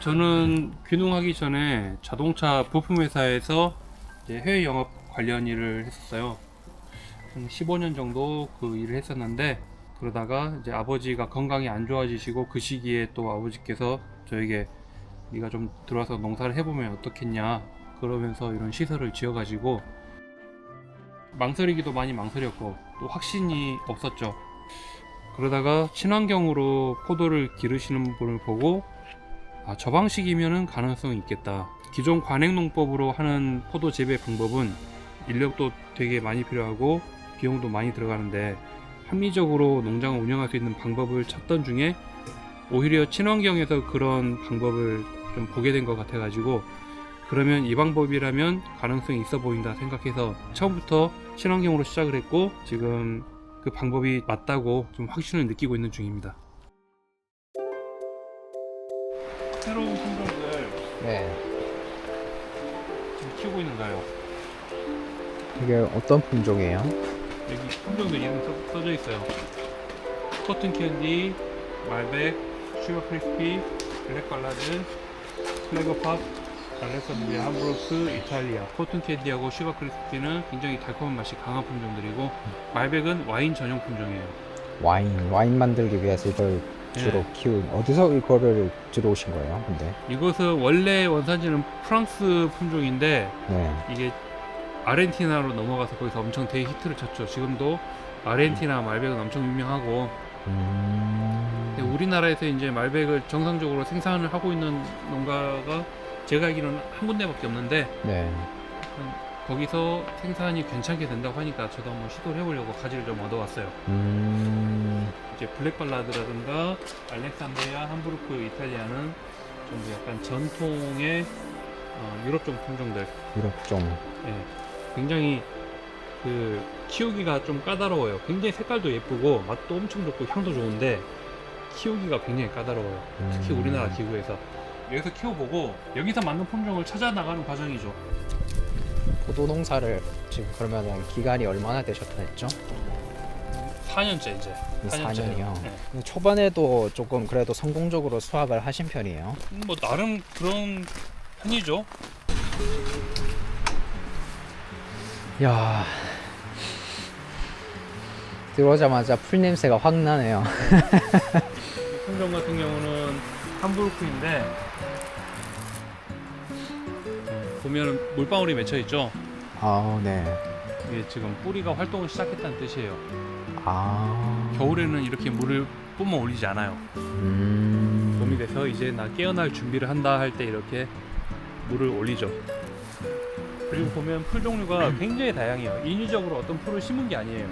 저는 귀농하기 전에 자동차 부품 회사에서 해외 영업 관련 일을 했었어요. 한 15년 정도 그 일을 했었는데, 그러다가 이제 아버지가 건강이 안 좋아지시고 그 시기에 또 아버지께서 저에게 네가 좀 들어와서 농사를 해보면 어떻겠냐 그러면서 이런 시설을 지어가지고 망설이기도 많이 망설였고 또 확신이 없었죠. 그러다가 친환경으로 포도를 기르시는 분을 보고 저 방식이면은 가능성이 있겠다. 기존 관행농법으로 하는 포도 재배 방법은 인력도 되게 많이 필요하고 비용도 많이 들어가는데, 합리적으로 농장을 운영할 수 있는 방법을 찾던 중에 오히려 친환경에서 그런 방법을 좀 보게 된 것 같아가지고, 그러면 이 방법이라면 가능성이 있어 보인다 생각해서 처음부터 친환경으로 시작을 했고, 지금 그 방법이 맞다고 좀 확신을 느끼고 있는 중입니다. 새로운 품종들 네. 지금 키우고 있는 거예요. 이게 어떤 품종이에요? 여기 품종들 이름 써져 있어요. 코튼 캔디, 말백, 슈거 크리스피, 블랙 발라드, 플래거팝, 알렉산드리아, 함부르크, 이탈리아. 코튼 캔디하고 슈거 크리스피는 굉장히 달콤한 맛이 강한 품종들이고, 말백은 와인 전용 품종이에요. 와인 만들기 위해서 이걸 주로 어디서 이거를 들어오신 거예요? 근데 이것은 원래 원산지는 프랑스 품종인데 네. 이게 아르헨티나로 넘어가서 거기서 엄청 대히트를 쳤죠. 지금도 아르헨티나 말백은 엄청 유명하고, 근데 우리나라에서 이제 말백을 정상적으로 생산을 하고 있는 농가가 제가 알기로는 한 군데밖에 없는데, 네. 거기서 생산이 괜찮게 된다고 하니까 저도 한번 시도를 해보려고 가지를 좀 얻어왔어요. 이제 블랙 발라드라든가 알렉산드리아, 함부르크, 이탈리아는 좀 약간 전통의 유럽종 품종들. 유럽종. 예, 굉장히 그 키우기가 좀 까다로워요. 굉장히 색깔도 예쁘고 맛도 엄청 좋고 향도 좋은데 키우기가 굉장히 까다로워요. 특히 우리나라 기후에서. 여기서 키워보고 여기서 맞는 품종을 찾아 나가는 과정이죠. 포도 농사를 지금 그러면은 기간이 얼마나 되셨다 했죠? 4년째 이제. 4년이요. 네. 초반에도 조금 그래도 성공적으로 수확을 하신 편이에요. 뭐 나름 그런 편이죠. 야, 들어오자마자 풀 냄새가 확 나네요. 이 품종 같은 경우는 함부르크인데 보면 물방울이 맺혀 있죠. 아, 네. 이게 지금 뿌리가 활동을 시작했다는 뜻이에요. 아. 겨울에는 이렇게 물을 뿜어 올리지 않아요. 봄이 돼서 이제 나 깨어날 준비를 한다 할 때 이렇게 물을 올리죠. 그리고 보면 풀 종류가 굉장히 다양해요. 인위적으로 어떤 풀을 심은 게 아니에요.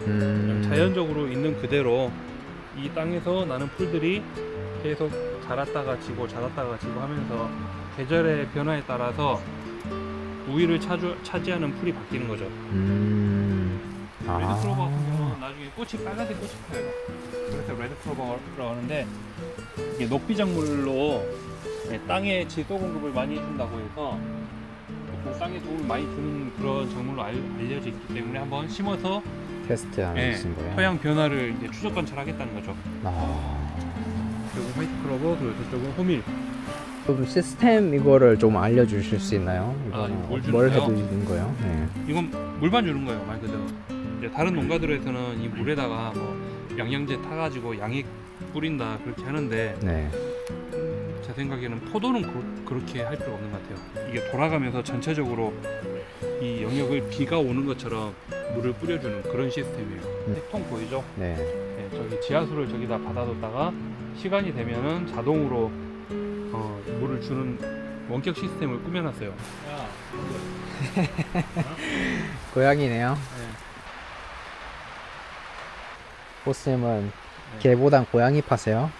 그냥 자연적으로 있는 그대로 이 땅에서 나는 풀들이 계속 자랐다가 지고 자랐다가 지고 하면서 계절의 변화에 따라서 우위를 차지하는 풀이 바뀌는 거죠. 레드클로버 같은 경우는 나중에 꽃이 빨간색 꽃이 펴요. 그래서 레드클로버라고 하는데, 이게 녹비작물로 땅에 질소 공급을 많이 해준다고 해서 보통 땅에 도움을 많이 주는 그런 작물로 알려져 있기 때문에 한번 심어서 테스트하는 거예요. 토양 변화를 이제 추적 관찰하겠다는 거죠. 저쪽은 화이트 클로버, 그리고 저쪽은 호밀. 그럼 시스템 이거를 좀 알려주실 수 있나요? 뭘 해주는 거예요? 네. 이건 물만 주는 거예요, 말 그대로. 이제 다른 농가들에서는 이 물에다가 뭐 영양제 타가지고 양액 뿌린다 그렇게 하는데, 네. 제 생각에는 포도는 그렇게 할 필요가 없는 것 같아요. 이게 돌아가면서 전체적으로 이 영역을 비가 오는 것처럼 물을 뿌려주는 그런 시스템이에요. 통 보이죠? 네. 네, 저기 지하수를 저기다 받아뒀다가 시간이 되면은 자동으로 물을 주는 원격 시스템을 꾸며놨어요. 야, 고양이네요. 네. 보스님은 개보단 고양이 파세요?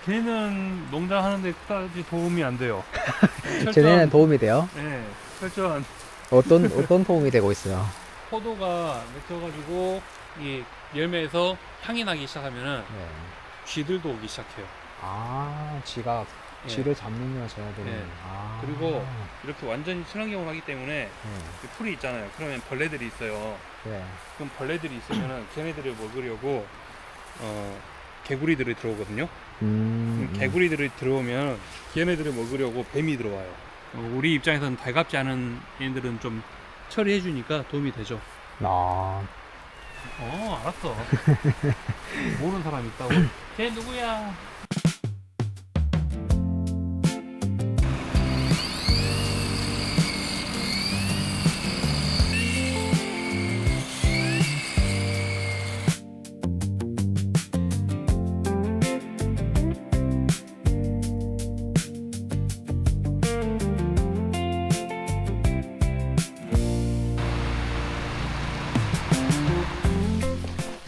걔는 농장하는데 그다지 도움이 안 돼요. 쟤네는 도움이 돼요? 네, 철저한 어떤 도움이 되고 있어요? 포도가 맺혀가지고 이 열매에서 향이 나기 시작하면은 네. 쥐들도 오기 시작해요. 쥐가 예. 쥐를 잡는요, 쟤네들은. 예. 그리고 이렇게 완전히 친환경을 하기 때문에 이 풀이 있잖아요. 그러면 벌레들이 있어요. 네. 그럼 벌레들이 있으면은 걔네들을 먹으려고 개구리들이 들어오거든요. 개구리들이 들어오면 걔네들을 먹으려고 뱀이 들어와요. 우리 입장에서는 달갑지 않은 얘네들은 좀 처리해 주니까 도움이 되죠. 아, 알았어. 모르는 사람 있다고. 걔 누구야?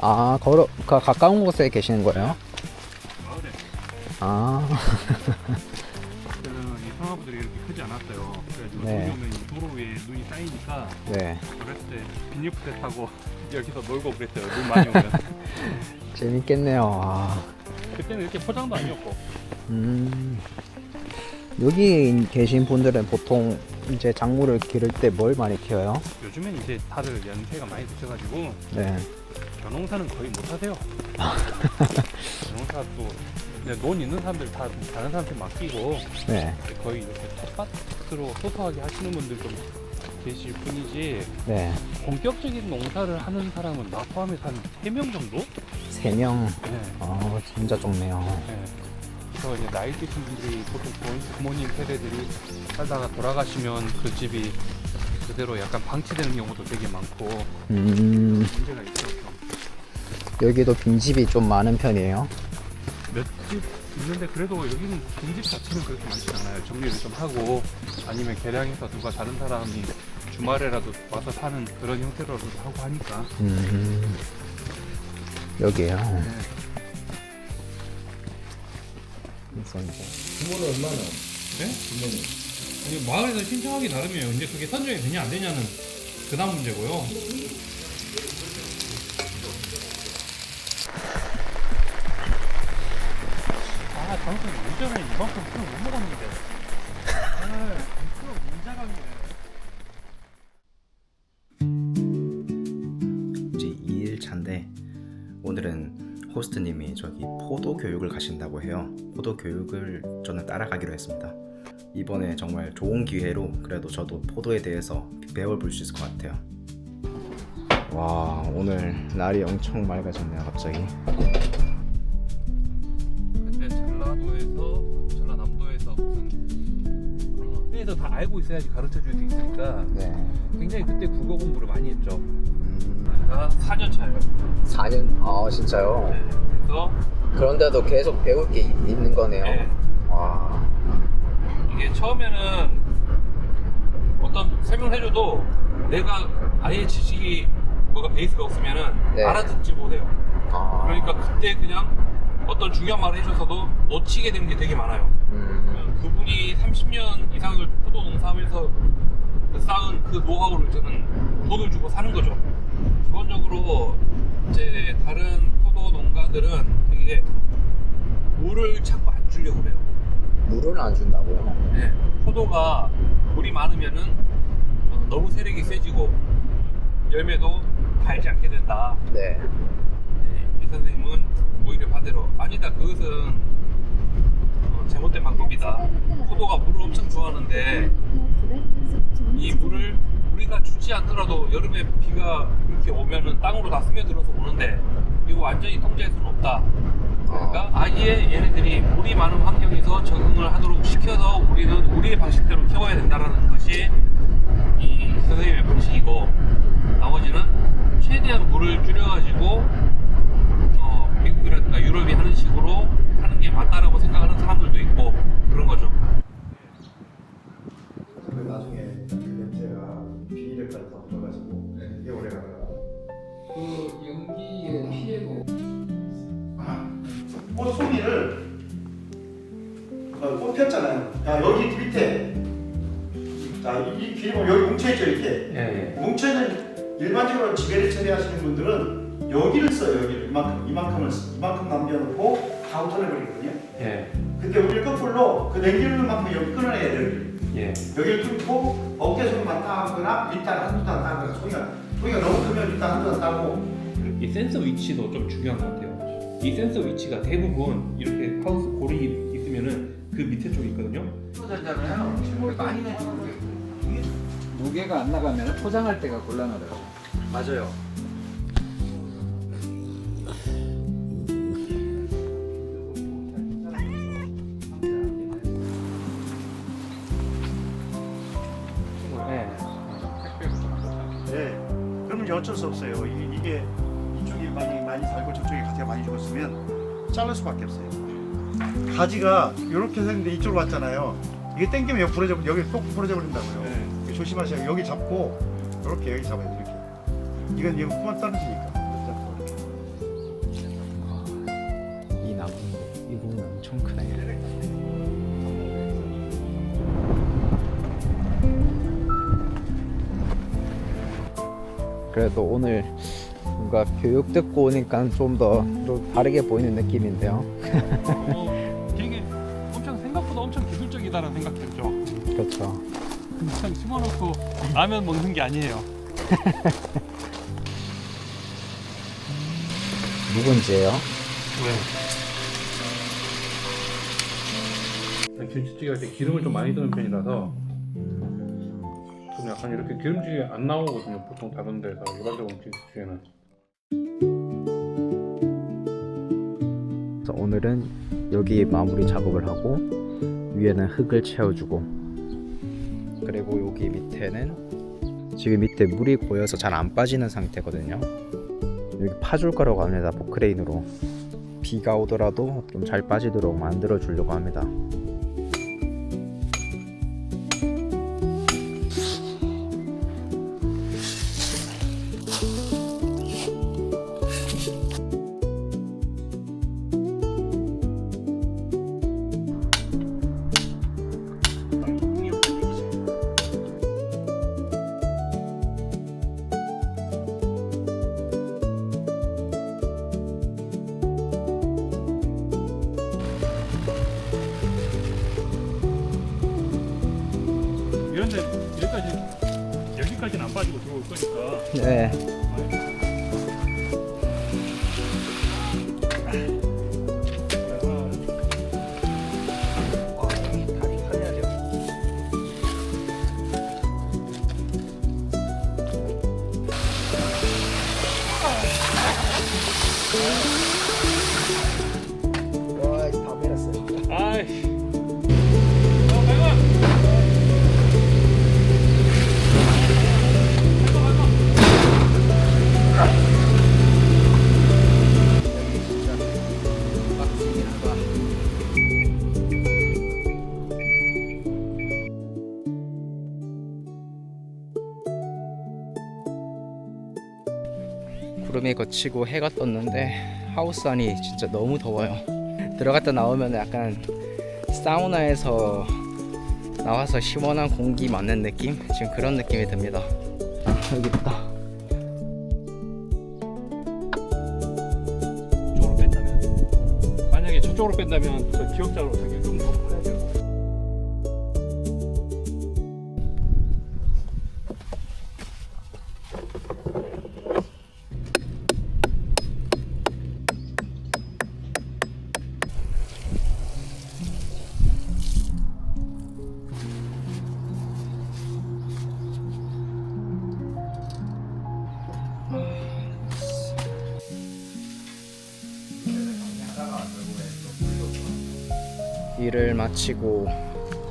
아, 가까운 곳에 계시는 거예요? 마을에. 아, 그때는 이 상하부들이 이렇게 크지 않았어요. 그래가지고 네. 눈이 오면 이 도로 위에 눈이 쌓이니까 네. 어렸을 때 비닐부대 타고 여기서 놀고 그랬어요. 눈 많이 오면. 재밌겠네요. 아, 그때는 이렇게 포장도 아니었고. 여기 계신 분들은 보통 이제 작물을 기를 때 뭘 많이 키워요? 요즘엔 이제 다들 연세가 많이 드셔가지고 네. 벼농사는 거의 못 하세요. 벼농사 또 이제 논 있는 사람들 다 다른 사람한테 맡기고 네. 거의 이렇게 텃밭으로 소소하게 하시는 분들 좀 계실 뿐이지 네. 본격적인 농사를 하는 사람은 나 포함해서 한 3명 정도? 3명. 네. 진짜 좋네요. 네. 그래서 이제 나이 드신 분들이 보통 부모님 세대들이 살다가 돌아가시면 그 집이 그대로 약간 방치되는 경우도 되게 많고 문제가 있어서 여기도 빈집이 좀 많은 편이에요. 몇 집 있는데 그래도 여기는 빈집 자체는 그렇게 많지 않아요. 정리를 좀 하고 아니면 개량해서 누가 다른 사람이 주말에라도 와서 사는 그런 형태로도 하고 하니까. 여기요. 네. 주문은 얼마나? 네? 아니, 마을에서 신청하기 나름이에요. 근데 그게 선정이 되냐 안 되냐는 그 다음 문제고요. 방금 예전에 이만큼 술을 못 먹었는데. 술을 못 자가네. 이제 2일 차인데 오늘은 호스트님이 저기 포도 교육을 가신다고 해요. 포도 교육을 저는 따라가기로 했습니다. 이번에 정말 좋은 기회로 그래도 저도 포도에 대해서 배워볼 수 있을 것 같아요. 와, 오늘 날이 엄청 맑아졌네요, 갑자기. 그때 전라남도에서 무슨 회에서 다 알고 있어야지 가르쳐 줄 수 있으니까 네. 굉장히 그때 국어 공부를 많이 했죠. 나 4년 차예요. 4년? 아, 진짜요? 네. 그래서 그런데도 계속 배울 게 있는 거네요. 네. 와. 이게 처음에는 어떤 설명을 해줘도 내가 아예 지식이 뭐가 베이스가 없으면은 네. 알아듣지 못해요. 아. 그러니까 그때 그냥 어떤 중요한 말을 해줘서도 놓치게 되는 게 되게 많아요. 그분이 30년 이상을 포도 농사하면서 쌓은 그 노하우를 저는 돈을 주고 사는 거죠. 기본적으로 이제 다른 포도 농가들은 되게 물을 자꾸 안 주려고 그래요. 물을 안 준다고요? 네, 포도가 물이 많으면은 너무 세력이 세지고 열매도 달지 않게 된다. 네. 네, 이 선생님은 오히려 반대로 아니다, 그것은 잘못된 방법이다. 포도가 물을 엄청 좋아하는데 이 물을 우리가 주지 않더라도 여름에 비가 이렇게 오면은 땅으로 다 스며들어서 오는데 이거 완전히 통제할 수는 없다. 그러니까 아예 얘네들이 물이 많은 환경에서 적응을 하도록 시켜서 우리는 우리의 방식대로 키워야 된다는 것이 이 선생님의 방식이고, 나머지는 최대한 물을 줄여가지고 미국이라든가 유럽이 하는 식으로 하는 게 맞다라고 생각하는 사람들도 있고 그런 거죠. 나중에 냄새가 비닐까지 다 붙어가지고 되게 오래 가다가 그 연기의 피해고. 꽃 송이를 꽃 폈잖아요. 자, 여기 밑에 이 길이 보면 여기 뭉쳐있죠, 이렇게. 예. 뭉쳐있는 일반적으로 지배를 처리하시는 분들은 여기를 써요. 여기를 이만큼 남겨놓고 가우턴을 버리거든요. 예. 근데 우리 거꾸로 그 남기는 만큼 여기 끊어내야 돼요. 예. 여기를 뚫고 어깨 손만 따거나 밑단 한두 단 따거나 소리가 너무 크면 밑단 한두 단 따고. 이 센서 위치도 좀 중요한 것 같아요. 이 센서 위치가 대부분 이렇게 하우스 골이 있으면은 그 밑에 쪽에 있거든요. 잖아요. 실물이 많이 내주는 게 무게가 안 나가면 포장할 때가 곤란하더라고요. 맞아요. 네. 그러면 이제 어쩔 수 없어요. 이게 이쪽이 많이 살고 저쪽이 가지가 많이 죽었으면 자를 수밖에 없어요. 가지가 이렇게 생겼는데 이쪽으로 왔잖아요. 이게 땡기면 여기 부러져, 여기 쏙 부러져 버린다고요. 조심하셔야 여기 잡고 이렇게 여기 잡아야 돼. 이렇게. 이건 이거 그만 떨어지니까. 이 나무 이 부분 엄청 크네. 그래도 오늘 뭔가 교육 듣고 오니까 좀 더 다르게 보이는 느낌인데요. 되게 생각보다 엄청 기술적이다라는 생각했죠. 그렇죠. 그냥 심어놓고 라면 먹는 게 아니에요. 묵은지예요. 네. 김치찌개 할 때 기름을 좀 많이 드는 편이라서 좀 약간 이렇게 기름지게 안 나오거든요. 보통 다른 데서 일반적으로 김치찌개는. 그래서 오늘은 여기 마무리 작업을 하고 위에는 흙을 채워주고 그리고 여기 밑에는 지금 밑에 물이 고여서 잘 안 빠지는 상태거든요. 여기 파줄 거라고 합니다. 포크레인으로 비가 오더라도 좀 잘 빠지도록 만들어 주려고 합니다. 이런데 여기까지는 안 빠지고 들어올 거니까. 네. 와, 다 밀었어요. 아이씨. 구름이 걷히고 해가 떴는데 하우스 안이 진짜 너무 더워요. 들어갔다 나오면 약간 사우나에서 나와서 시원한 공기 맞는 느낌? 지금 그런 느낌이 듭니다. 여기 있다. 저쪽으로 뺀다면, 만약에 저쪽으로 뺀다면 저 기억자로 저기 좀 더 파야 돼요. 일을 마치고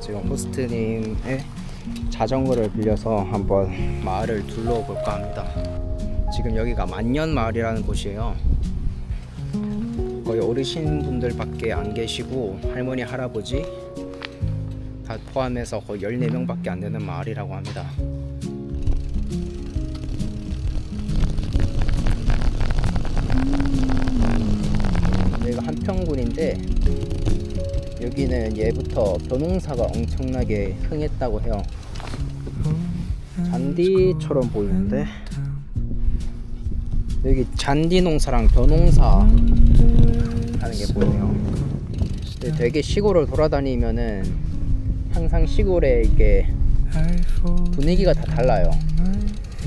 지금 호스트님의 자전거를 빌려서 한번 마을을 둘러볼까 합니다. 지금 여기가 만년마을이라는 곳이에요. 거의 어르신분들밖에 안 계시고 할머니 할아버지 다 포함해서 거의 14명밖에 안 되는 마을이라고 합니다. 여기가 한평군인데 여기는 예부터 벼농사가 엄청나게 흥했다고 해요. 잔디처럼 보이는데 여기 잔디 농사랑 벼농사 하는 게 보이네요. 근데 되게 시골을 돌아다니면은 항상 시골에 이게 분위기가 다 달라요.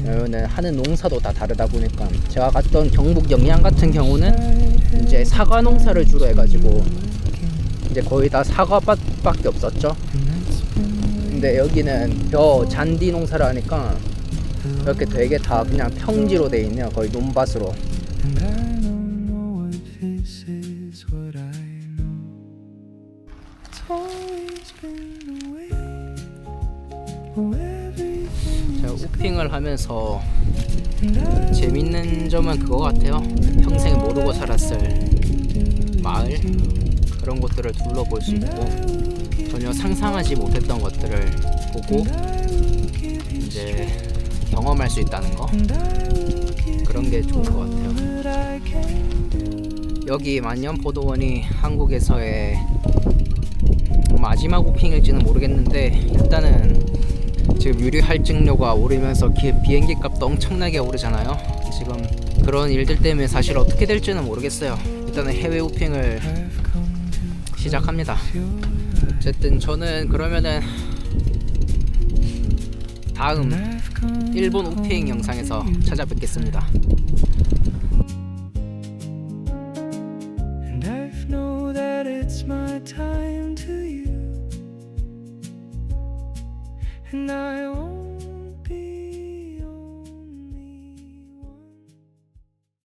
왜냐면은 하는 농사도 다 다르다 보니까 제가 갔던 경북 영양 같은 경우는 이제 사과 농사를 주로 해가지고 이제 거의 다 사과밭밖에 없었죠. 근데 여기는 벼 잔디 농사를 하니까 이렇게 되게 다 그냥 평지로 돼 있네요. 거의 논밭으로. 제가 우핑을 하면서 재밌는 점은 그거 같아요. 평생 모르고 살았을 마을 그런 것들을 둘러볼 수 있고 전혀 상상하지 못했던 것들을 보고 이제 경험할 수 있다는 거, 그런 게 좋은 것 같아요. 여기 만년포도원이 한국에서의 마지막 우핑일지는 모르겠는데 일단은 지금 유류 할증료가 오르면서 비행기 값도 엄청나게 오르잖아요. 지금 그런 일들 때문에 사실 어떻게 될지는 모르겠어요. 일단은 해외 우핑을 시작합니다. 어쨌든 저는 그러면은 다음 일본 우핑 영상에서 찾아뵙겠습니다. And I know that it's my time to you, and I